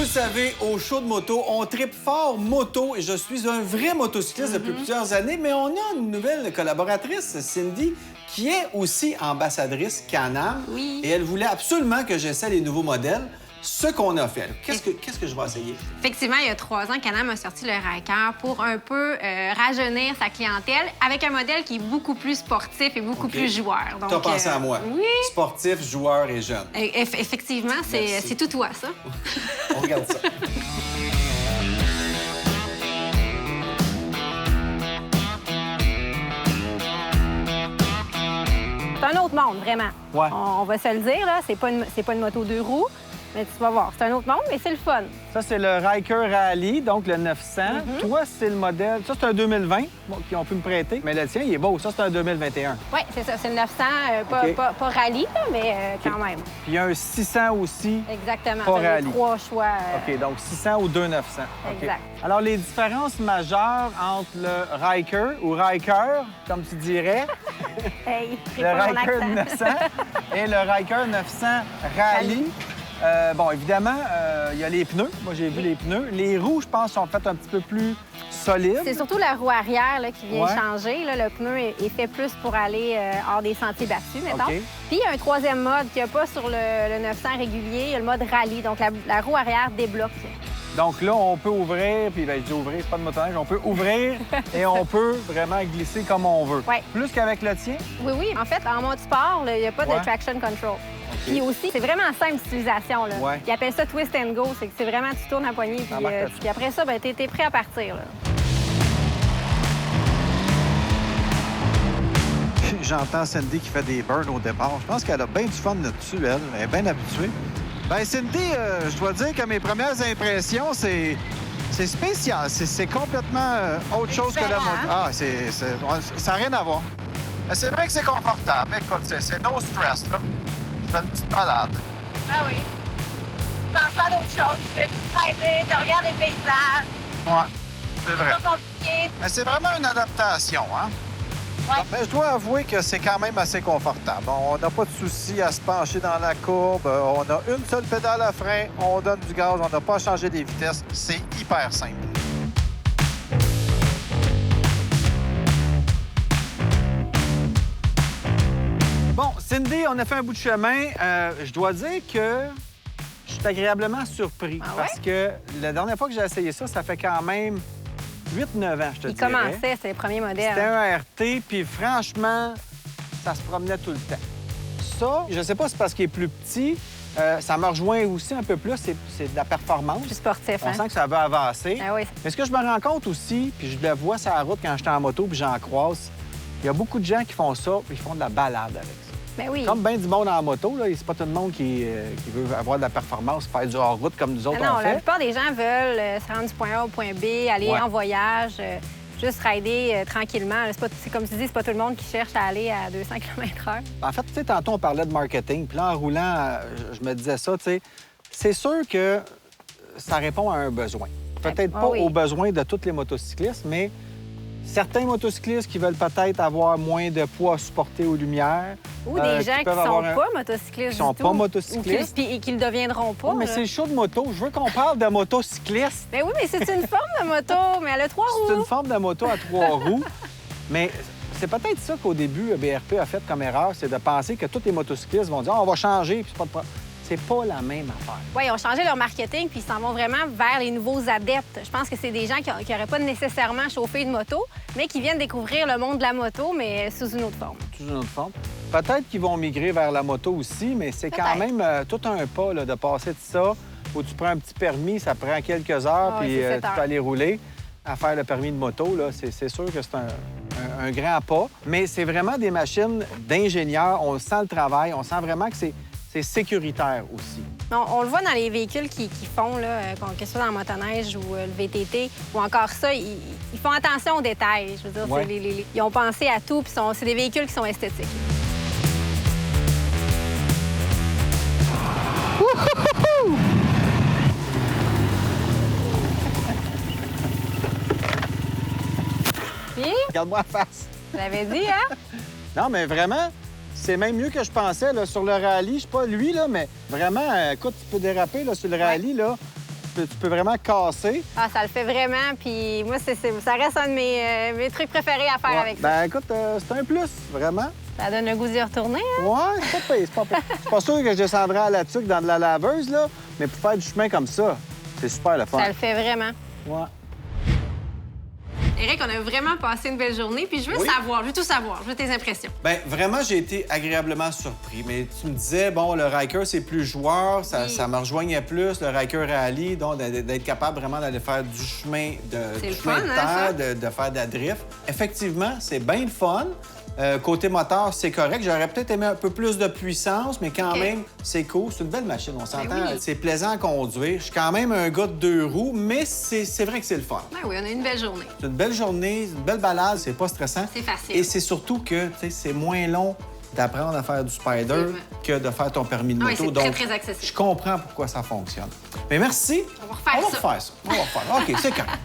Vous le savez, au show de moto, on tripe fort moto et je suis un vrai motocycliste depuis plusieurs années, mais on a une nouvelle collaboratrice, Cindy, qui est aussi ambassadrice Can-Am. Oui. Et elle voulait absolument que j'essaie les nouveaux modèles. Ce qu'on a fait. Qu'est-ce que je vais essayer? Effectivement, il y a 3 ans, Can-Am a sorti le Ryker pour un peu rajeunir sa clientèle avec un modèle qui est beaucoup plus sportif et beaucoup plus joueur. Tu as pensé à moi. Oui. Sportif, joueur et jeune. Effectivement, c'est tout toi, ça. On regarde ça. C'est un autre monde, vraiment. Ouais. On va se le dire, là. C'est pas une moto 2 roues, mais tu vas voir. C'est un autre monde, mais c'est le fun. Ça, c'est le Ryker Rally, donc le 900. Toi, c'est le modèle... Ça, c'est un 2020 qu'ils ont pu me prêter. Mais le tien, il est beau. Ça, c'est un 2021. Oui, c'est ça. C'est le 900, OK. pas rallye, là, mais quand même. Puis il y a un 600 aussi. Exactement. Pas T'as les rallye. 3 choix. OK, donc 600 ou 2 900. OK. Exact. Alors, les différences majeures entre le Ryker ou Ryker, comme tu dirais, Hey, c'est le pas mon Ryker accent. 900 et le Ryker 900 Rally. Bon, évidemment, il y a les pneus. Moi, j'ai vu les pneus. Les roues, je pense, sont faites un petit peu plus solides. C'est surtout la roue arrière là, qui vient Ouais. changer. Là. Le pneu est fait plus pour aller hors des sentiers battus, mettons. OK. Puis il y a un troisième mode qu'il n'y a pas sur le 900 régulier, il y a le mode rallye. Donc la roue arrière débloque. Donc là, on peut ouvrir, puis ben, je dis ouvrir, c'est pas de motoneige, on peut ouvrir et on peut vraiment glisser comme on veut. Ouais. Plus qu'avec le tien. Oui, oui. En fait, en mode sport, là, il n'y a pas Ouais. de traction control. Puis aussi, c'est vraiment simple d'utilisation. Là. Ouais. Ils appellent ça twist and go. C'est vraiment, tu tournes la poignée, puis, Embarque là-dessus. puis après ça, ben, t'es prêt à partir. Là. J'entends Cindy qui fait des burns au départ. Je pense qu'elle a bien du fun là-dessus, elle. Elle est bien habituée. Ben Cindy, je dois dire que mes premières impressions, c'est spécial. C'est complètement autre chose que la Différent, moto. hein? Ah, ça n'a rien à voir. Mais c'est vrai que c'est confortable. Écoute, c'est no stress, là. Je fais une petite balade. Ah oui. Tu penses pas d'autre chose. Tu fais du traiter, tu regardes les paysages. Ouais, c'est vrai. C'est pas compliqué. Mais c'est vraiment une adaptation, hein? Ouais. Mais je dois avouer que c'est quand même assez confortable. On n'a pas de souci à se pencher dans la courbe. On a une seule pédale à frein, on donne du gaz, on n'a pas à changer des vitesses. C'est hyper simple. Bon, Cindy, on a fait un bout de chemin. Je dois dire que je suis agréablement surpris. Ah ouais? Parce que la dernière fois que j'ai essayé ça, ça fait quand même 8-9 ans, je te Il dirais. commençait, c'était les premiers modèles. C'était un RT, puis franchement, ça se promenait tout le temps. Ça, je sais pas si c'est parce qu'il est plus petit, ça me rejoint aussi un peu plus, c'est de la performance. Plus sportif, On hein? sent que ça va avancer. Ah oui. Mais ce que je me rends compte aussi, puis je le vois sur la route quand j'étais en moto, puis j'en croise, il y a beaucoup de gens qui font ça, puis ils font de la balade avec ça. Ben oui. Comme bien du monde en moto, là, c'est pas tout le monde qui veut avoir de la performance, faire du hors-route comme nous autres Ah non, on la fait. plupart des gens veulent se rendre du point A au point B, aller Ouais. en voyage, juste rider tranquillement. C'est comme tu dis, c'est pas tout le monde qui cherche à aller à 200 km/h. En fait, tu sais, tantôt, on parlait de marketing. Puis là, en roulant, je me disais ça, tu sais. C'est sûr que ça répond à un besoin. Peut-être Ah pas oui. aux besoins de tous les motocyclistes, mais certains motocyclistes qui veulent peut-être avoir moins de poids à supporter aux lumières. Ou des gens qui peuvent sont avoir un- pas motocyclistes qui sont du pas tout, motocyclistes. et qui le deviendront pas. Oh, mais là. c'est le show de moto. Je veux qu'on parle de motocyclistes. Ben oui, mais c'est une forme de moto, mais elle a 3 C'est une roues. forme de moto à 3 roues. Mais c'est peut-être ça qu'au début, BRP a fait comme erreur, c'est de penser que tous les motocyclistes vont dire on va changer, puis c'est pas de problème. C'est pas la même affaire. Oui, ils ont changé leur marketing puis ils s'en vont vraiment vers les nouveaux adeptes. Je pense que c'est des gens qui n'auraient pas nécessairement chauffé une moto, mais qui viennent découvrir le monde de la moto, mais sous une autre forme. Sous une autre forme. Peut-être qu'ils vont migrer vers la moto aussi, mais c'est quand Peut-être. même tout un pas là, de passer de ça, où tu prends un petit permis, ça prend quelques heures, Ah, puis c'est 7 tu peux heures. aller rouler. À faire le permis de moto, là, c'est sûr que c'est un grand pas. Mais c'est vraiment des machines d'ingénieurs. On sent le travail, on sent vraiment que c'est sécuritaire aussi. On le voit dans les véhicules qui font, là, que ce soit dans la motoneige ou le VTT, ou encore ça, ils font attention aux détails. Je veux dire, Ouais. ils ont pensé à tout, puis c'est des véhicules qui sont esthétiques. Puis, Regarde-moi la face. je l'avais dit, hein? Non, mais vraiment, c'est même mieux que je pensais là, sur le rallye. Je sais pas lui, là, mais vraiment, écoute, tu peux déraper là, sur le rallye. Là. tu peux vraiment casser. Ah, ça le fait vraiment. Puis moi, ça reste un de mes trucs préférés à faire Ouais. avec ça. Ben écoute, c'est un plus, vraiment. Ça donne le goût d'y retourner, hein? Ouais, c'est pas pire, c'est pas pire. Je suis pas sûr que je descendrais à la tuque dans de la laveuse, là, mais pour faire du chemin comme ça, c'est super le fun. Ça le fait vraiment. Ouais. Éric, on a vraiment passé une belle journée. Puis je veux savoir, je veux tout savoir. Je veux tes impressions. Bien, vraiment, j'ai été agréablement surpris. Mais tu me disais, bon, le Ryker, c'est plus joueur, ça me rejoignait plus, le Ryker Rally, donc d'être capable vraiment d'aller faire du chemin de terre, de faire de la drift. Effectivement, c'est bien le fun. Côté moteur, c'est correct. J'aurais peut-être aimé un peu plus de puissance, mais quand même, c'est cool. C'est une belle machine, on s'entend. Ben oui. C'est plaisant à conduire. Je suis quand même un gars de 2 roues, mais c'est vrai que c'est le fun. Ben oui, on a une belle journée. C'est une belle journée, une belle balade, c'est pas stressant. C'est facile. Et c'est surtout que, tu sais, c'est moins long d'apprendre à faire du spider Effectivement. que de faire ton permis de Oui, moto. c'est Donc, très accessible. je comprends pourquoi ça fonctionne. Mais merci. On va refaire ça. On va refaire. OK, c'est correct.